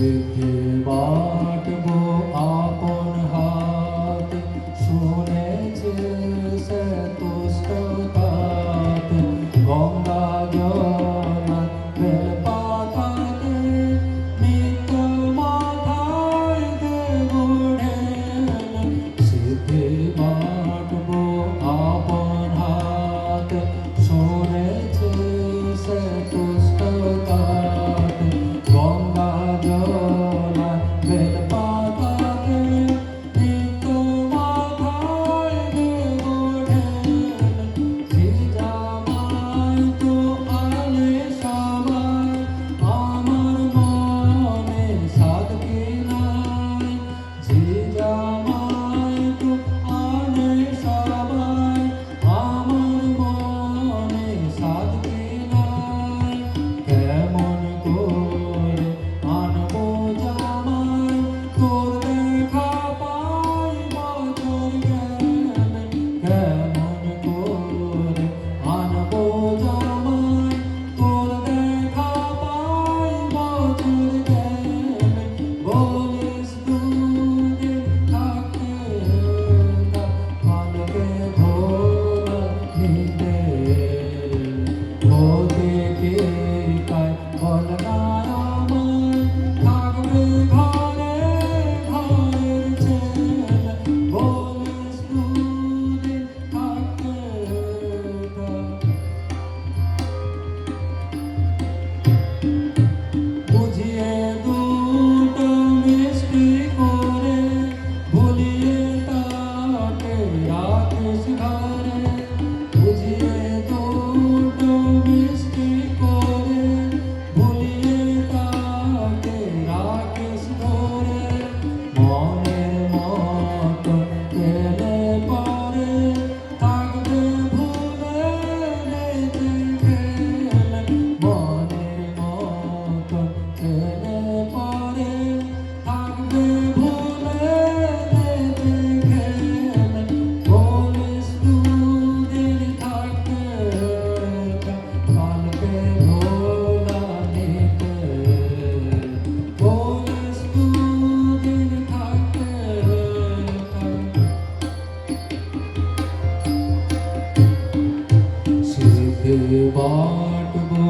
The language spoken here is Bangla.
সিদ্ধি বাটবো আপন হাত, শুনেছে সে তুষ্ট তাত। গঙ্গা জল বেল পাতাতে নিত্য মাথায় দেব ঢেল। সিদ্ধি বাটবো আপন হাত, শুনেছে সে তুষ্ট তাত। গঙ্গা জল বেল পাতাতে নিত্য মাথায় দেব ঢেল। ঝিঝামাই তো আলে সবাই, আমার মনে সাধ কি নাই। ঝিঝামাই তো আলে সবাই, আমার মনে সাধ কি নাই। কেমন করে আনবো জামাই, তোর দেখা পাই বছর গেলে। কেমন করে আনবো জামাই, তোর দেখা পাই বছর গেলে। বলিস দুদিন থাকতে কালকে ভোলা নিতে। ওতে কে কায় বল না আমায়, থাকবে ঘরে ঘরের ছেলে। বলিস দুদিন থাকতে বুঝিয়ে দুটো মিষ্টি করে, ভুলিয়ে তাকে রাখিস ঘরে। বুঝিয়ে দুটো মিষ্টি করে, ভুলিয়ে তাকে রাখিস ঘরে। মনের মতো পেলে পরে, থাকবে ভুলে রেখে গেলে। মনের মতো পেলে পরে, থাকবে ভুলে রেখে গেলে। বলিস দুদিন থাকতে কালকে ভোলা নিতে। বলিস দুদিন থাকতে সিদ্ধি বাটবো